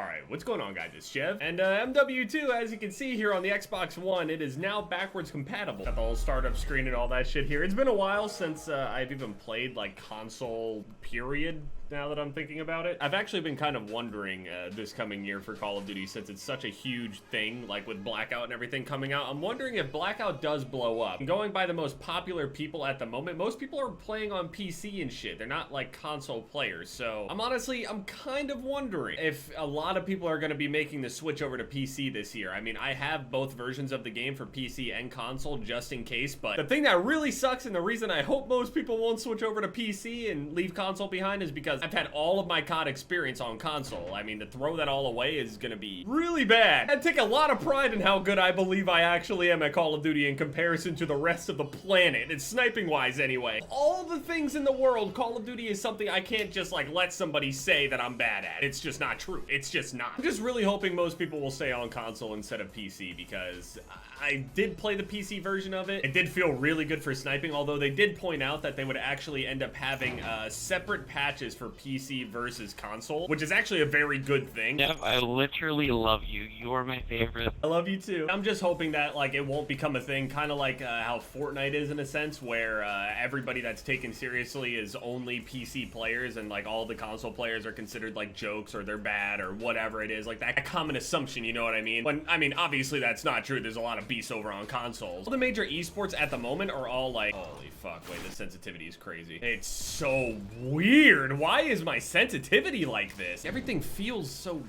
Alright, what's going on, guys? It's Jev, and MW2, as you can see here on the Xbox One, it is now backwards compatible. Got the whole startup screen and all that shit here. It's been a while since I've even played, like, console, period, now that I'm thinking about it. I've actually been kind of wondering this coming year for Call of Duty, since it's such a huge thing, like with Blackout and everything coming out. I'm wondering if Blackout does blow up. And going by the most popular people at the moment, most people are playing on PC and shit. They're not, like, console players, so I'm kind of wondering if a lot of people are going to be making the switch over to PC this year. I mean, I have both versions of the game for PC and console just in case, but the thing that really sucks and the reason I hope most people won't switch over to PC and leave console behind is because I've had all of my COD experience on console. I mean, to throw that all away is going to be really bad. I take a lot of pride in how good I believe I actually am at Call of Duty in comparison to the rest of the planet. It's sniping-wise anyway. All the things in the world, Call of Duty is something I can't just, like, let somebody say that I'm bad at. It's just not true. It's just not. I'm just really hoping most people will stay on console instead of PC because I did play the PC version of it. It did feel really good for sniping, although they did point out that they would actually end up having separate patches for PC versus console, which is actually a very good thing. Jeff, I literally love you. You are my favorite. I love you too. I'm just hoping that, like, it won't become a thing, kind of like how Fortnite is in a sense, where everybody that's taken seriously is only PC players and, like, all the console players are considered, like, jokes or they're bad or whatever it is. Like, that common assumption, you know what I mean? When, I mean, obviously that's not true. There's a lot of beasts over on consoles. All the major esports at the moment are all like, holy fuck, wait, the sensitivity is crazy. It's so weird. Why is my sensitivity like this? Everything feels so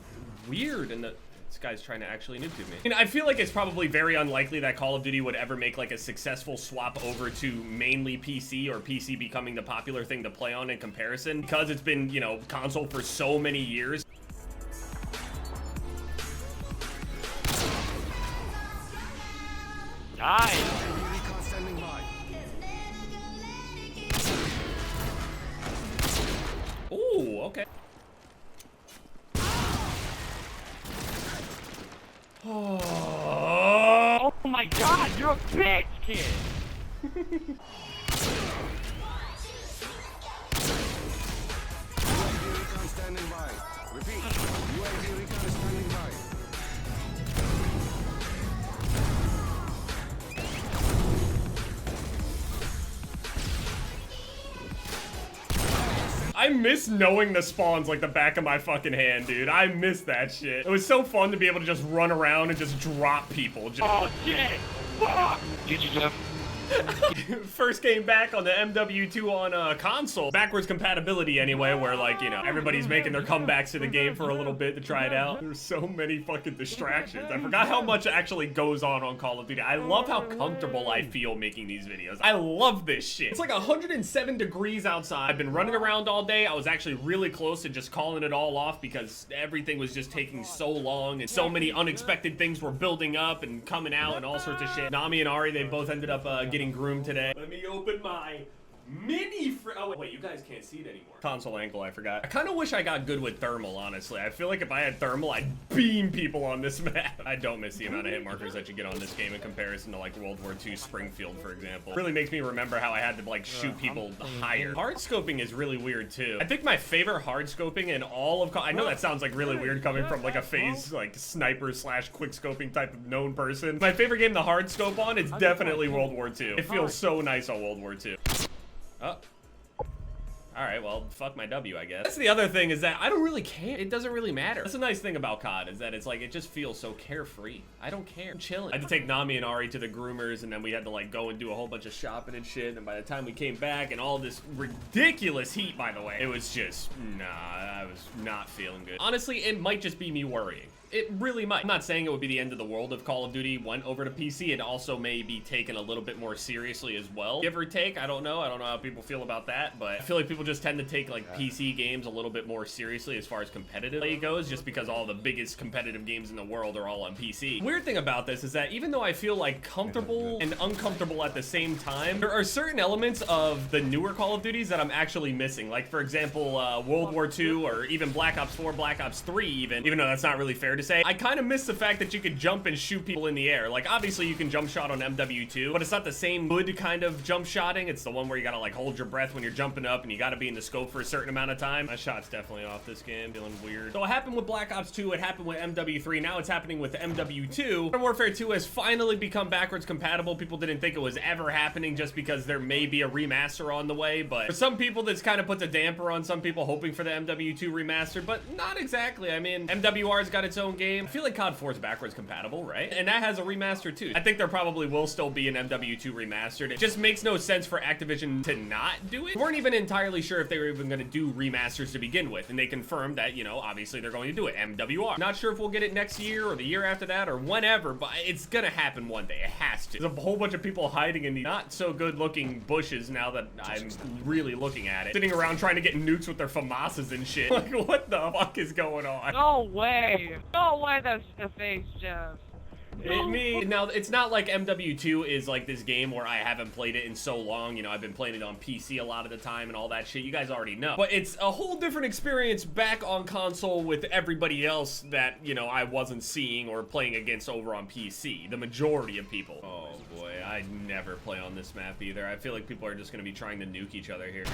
weird and this guy's trying to actually noob me. I mean, I feel like it's probably very unlikely that Call of Duty would ever make like a successful swap over to mainly PC or PC becoming the popular thing to play on in comparison because it's been, you know, console for so many years. Nice. Ooh, okay. Oh my god, you're a bitch, kid! Recon standing by. Repeat. UAV recon standing by. I miss knowing the spawns like the back of my fucking hand, dude. I miss that shit. It was so fun to be able to just run around and just drop people. Oh shit! Fuck! Did you Jeff? First came back on the MW2 on console. Backwards compatibility anyway, where, like, you know, everybody's making their comebacks to the game for a little bit to try it out. There's so many fucking distractions. I forgot how much actually goes on Call of Duty. I love how comfortable I feel making these videos. I love this shit. It's like 107 degrees outside. I've been running around all day. I was actually really close to just calling it all off because everything was just taking so long and so many unexpected things were building up and coming out and all sorts of shit. Nami and Ari, they both ended up getting groomed today. Let me open my mini oh wait, you guys can't see it anymore. Console angle, I forgot. I kind of wish I got good with thermal, honestly. I feel like if I had thermal, I'd beam people on this map. I don't miss the amount of hit markers that you get on this game in comparison to, like, World War II Springfield, for example. It really makes me remember how I had to, like, shoot people higher. Hard scoping is really weird too. I think my favorite hard scoping in all of I know that sounds like really weird coming from like a FaZe like sniper slash quick scoping type of known person. My favorite game to hard scope on is definitely World War II. It feels so nice on World War II. Oh. Alright, well, fuck my W, I guess. That's the other thing, is that I don't really care. It doesn't really matter. That's the nice thing about COD, is that it's like, it just feels so carefree. I don't care. I'm chilling. I had to take Nami and Ari to the groomers, and then we had to, like, go and do a whole bunch of shopping and shit, and by the time we came back, and all this ridiculous heat, by the way, it was just, nah, I was not feeling good. Honestly, it might just be me worrying. It really might. I'm not saying it would be the end of the world if Call of Duty went over to PC. It also may be taken a little bit more seriously as well. Give or take, I don't know. I don't know how people feel about that, but I feel like people just tend to take, like, PC games a little bit more seriously as far as competitive play goes, just because all the biggest competitive games in the world are all on PC. Weird thing about this is that even though I feel, like, comfortable and uncomfortable at the same time, there are certain elements of the newer Call of Duties that I'm actually missing. Like, for example, World War II or even Black Ops 4, Black Ops 3 even though that's not really fair to to say. I kind of miss the fact that you could jump and shoot people in the air. Like, obviously you can jump shot on MW2, but it's not the same good kind of jump shotting. It's the one where you gotta like hold your breath when you're jumping up and you gotta be in the scope for a certain amount of time. My shot's definitely off this game, feeling weird. So it happened with Black Ops 2, it happened with MW3, now it's happening with MW2. Modern Warfare 2 has finally become backwards compatible. People didn't think it was ever happening just because there may be a remaster on the way, but for some people that's kind of puts a damper on some people hoping for the MW2 remaster, but not exactly. I mean, MWR's got its own game. I feel like COD 4 is backwards compatible, right? And that has a remaster too. I think there probably will still be an MW2 remastered. It just makes no sense for Activision to not do it. We weren't even entirely sure if they were even going to do remasters to begin with, and they confirmed that, you know, obviously they're going to do it. MWR. Not sure if we'll get it next year or the year after that or whenever, but it's gonna happen one day. It has to. There's a whole bunch of people hiding in the not so good looking bushes now that I'm really looking at it. Sitting around trying to get nukes with their FAMASas and shit. Like, what the fuck is going on? No way. No way that's the FaZe Jev. Now, it's not like MW2 is like this game where I haven't played it in so long. You know, I've been playing it on PC a lot of the time and all that shit. You guys already know. But it's a whole different experience back on console with everybody else that, you know, I wasn't seeing or playing against over on PC. The majority of people. Oh boy, I never play on this map either. I feel like people are just gonna be trying to nuke each other here.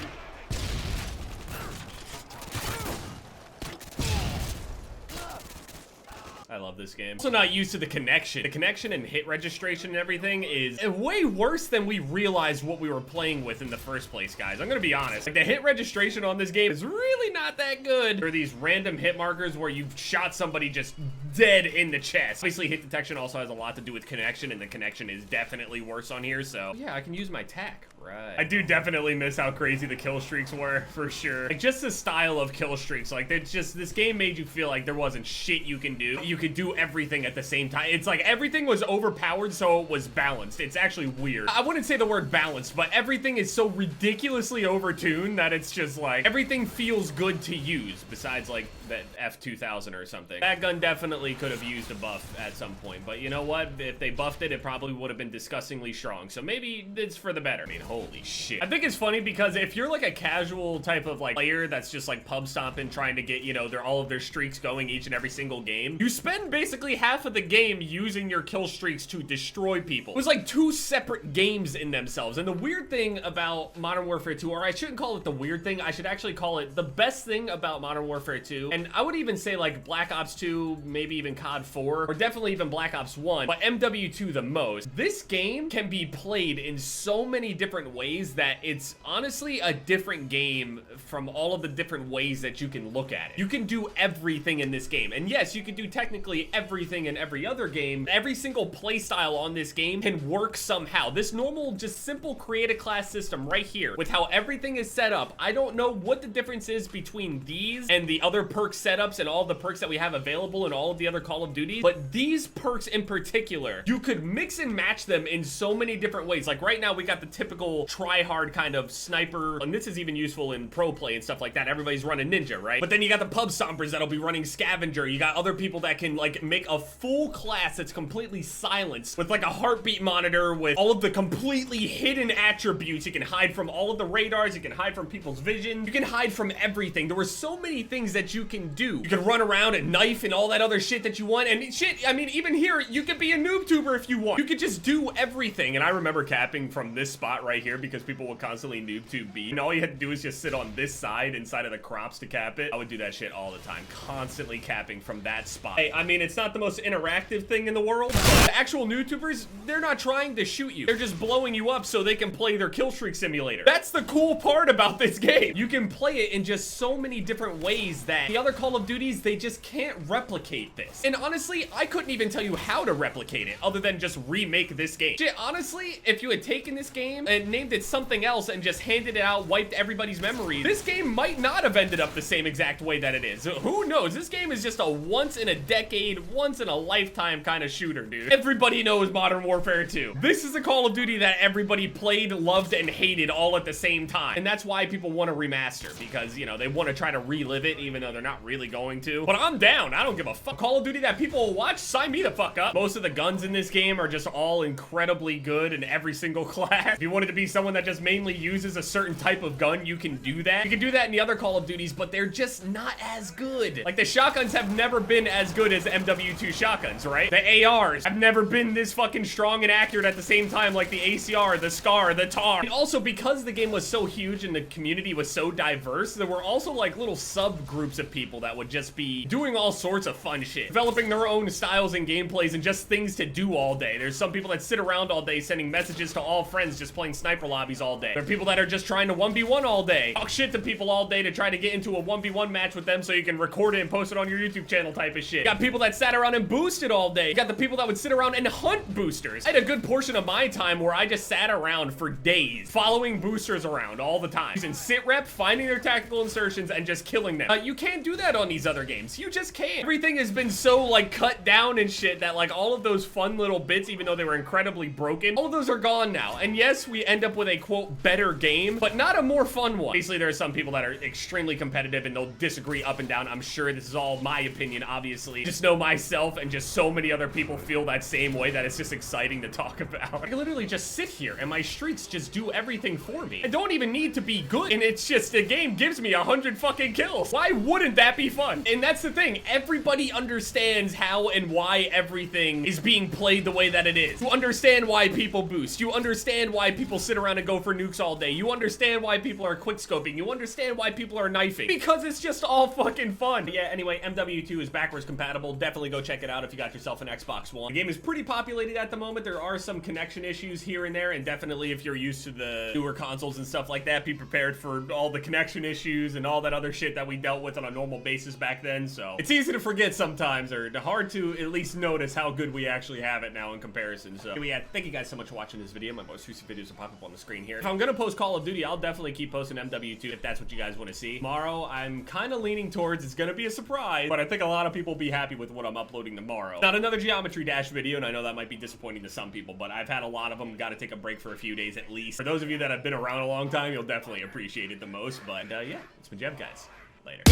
I love this game. Also not used to the connection. The connection and hit registration and everything is way worse than we realized what we were playing with in the first place, guys. I'm gonna be honest. Like, the hit registration on this game is really not that good. There are these random hit markers where you've shot somebody just dead in the chest. Obviously, hit detection also has a lot to do with connection, and the connection is definitely worse on here, so yeah, I can use my tac. Right. I do definitely miss how crazy the kill streaks were, for sure. Like, just the style of kill streaks, like, it's just, this game made you feel like there wasn't shit you can do. You could do everything at the same time. It's like everything was overpowered, so it was balanced. It's actually weird. I wouldn't say the word balanced, but everything is so ridiculously overtuned that it's just like, everything feels good to use, besides like that F2000 or something. That gun definitely could have used a buff at some point, but you know what? If they buffed it, it probably would have been disgustingly strong, so maybe it's for the better. I mean, holy shit. I think it's funny because if you're like a casual type of like player that's just like pub stomping, trying to get, you know, all of their streaks going each and every single game, you spend basically half of the game using your kill streaks to destroy people. It was like two separate games in themselves. And the weird thing about Modern Warfare 2, or I shouldn't call it the weird thing, I should actually call it the best thing about Modern Warfare 2, and I would even say like Black Ops 2, maybe even COD 4, or definitely even Black Ops 1, but MW2 the most. This game can be played in so many different ways that it's honestly a different game from all of the different ways that you can look at it. You can do everything in this game, and yes, you can do technically everything in every other game. Every single playstyle on this game can work somehow. This normal, just simple create a class system right here, with how everything is set up, I don't know what the difference is between these and the other perk setups and all the perks that we have available in all of the other Call of Duties, but these perks in particular, you could mix and match them in so many different ways. Like right now, we got the typical try-hard kind of sniper, and this is even useful in pro play and stuff like that. Everybody's running ninja, right? But then you got the pub stompers that'll be running scavenger. You got other people that can like make a full class that's completely silenced with like a heartbeat monitor with all of the completely hidden attributes. You can hide from all of the radars. You can hide from people's vision. You can hide from everything. There were so many things that you can do. You can run around and knife and all that other shit that you want. And shit, I mean, even here, you could be a noob tuber if you want. You could just do everything. And I remember capping from this spot right here because people would constantly noob tube B. And all you had to do is just sit on this side inside of the crops to cap it. I would do that shit all the time, constantly capping from that spot. Hey, I mean, it's not the most interactive thing in the world, but the actual YouTubers, they're not trying to shoot you. They're just blowing you up so they can play their kill streak simulator. That's the cool part about this game. You can play it in just so many different ways that the other Call of Duties, they just can't replicate this. And honestly, I couldn't even tell you how to replicate it other than just remake this game. Shit, honestly, if you had taken this game and named it something else and just handed it out, wiped everybody's memories, this game might not have ended up the same exact way that it is. Who knows? This game is just a once in a decade, once in a lifetime kind of shooter, dude. Everybody knows Modern Warfare 2. This is a Call of Duty that everybody played, loved, and hated all at the same time. And that's why people want to remaster, because, you know, they want to try to relive it even though they're not really going to. But I'm down. I don't give a fuck. Call of Duty that people will watch, sign me the fuck up. Most of the guns in this game are just all incredibly good in every single class. If you wanted to be someone that just mainly uses a certain type of gun, you can do that. You can do that in the other Call of Duties, but they're just not as good. Like, the shotguns have never been as good as MW2 shotguns, right? The ARs have never been this fucking strong and accurate at the same time, like the ACR, the SCAR, the TAR. And also, because the game was so huge and the community was so diverse, there were also like little subgroups of people that would just be doing all sorts of fun shit, developing their own styles and gameplays and just things to do all day. There's some people that sit around all day sending messages to all friends, just playing sniper lobbies all day. There are people that are just trying to 1v1 all day, talk shit to people all day to try to get into a 1v1 match with them so you can record it and post it on your YouTube channel type of shit. You got people that sat around and boosted all day. You got the people that would sit around and hunt boosters. I had a good portion of my time where I just sat around for days, following boosters around all the time, using sit rep, finding their tactical insertions, and just killing them. You can't do that on these other games. You just can't. Everything has been so like cut down and shit that like all of those fun little bits, even though they were incredibly broken, all of those are gone now. And yes, we end up with a quote better game, but not a more fun one. Basically, there are some people that are extremely competitive and they'll disagree up and down. I'm sure this is all my opinion, obviously. Just know myself and just so many other people feel that same way that it's just exciting to talk about. I can literally just sit here and my streaks just do everything for me. I don't even need to be good, and it's just the game gives me 100 fucking kills. Why wouldn't that be fun? And that's the thing. Everybody understands how and why everything is being played the way that it is. You understand why people boost. You understand why people sit around and go for nukes all day. You understand why people are quickscoping. You understand why people are knifing. Because it's just all fucking fun. But yeah, anyway, MW2 is backwards compatible. Definitely go check it out if you got yourself an Xbox One. The game is pretty populated at the moment. There are some connection issues here and there, and definitely if you're used to the newer consoles and stuff like that, be prepared for all the connection issues and all that other shit that we dealt with on a normal basis back then. So it's easy to forget sometimes, or hard to at least notice how good we actually have it now in comparison. So yeah, thank you guys so much for watching this video. My most recent videos will pop up on the screen here. If I'm gonna post Call of Duty, I'll definitely keep posting MW2 if that's what you guys want to see. Tomorrow, I'm kind of leaning towards it's gonna be a surprise, but I think a lot of people will be happy with what I'm uploading tomorrow. Not another Geometry Dash video, and I know that might be disappointing to some people, but I've had a lot of them. Got to take a break for a few days at least. For those of you that have been around a long time, you'll definitely appreciate it the most. But yeah, it's been Jev, guys. Later.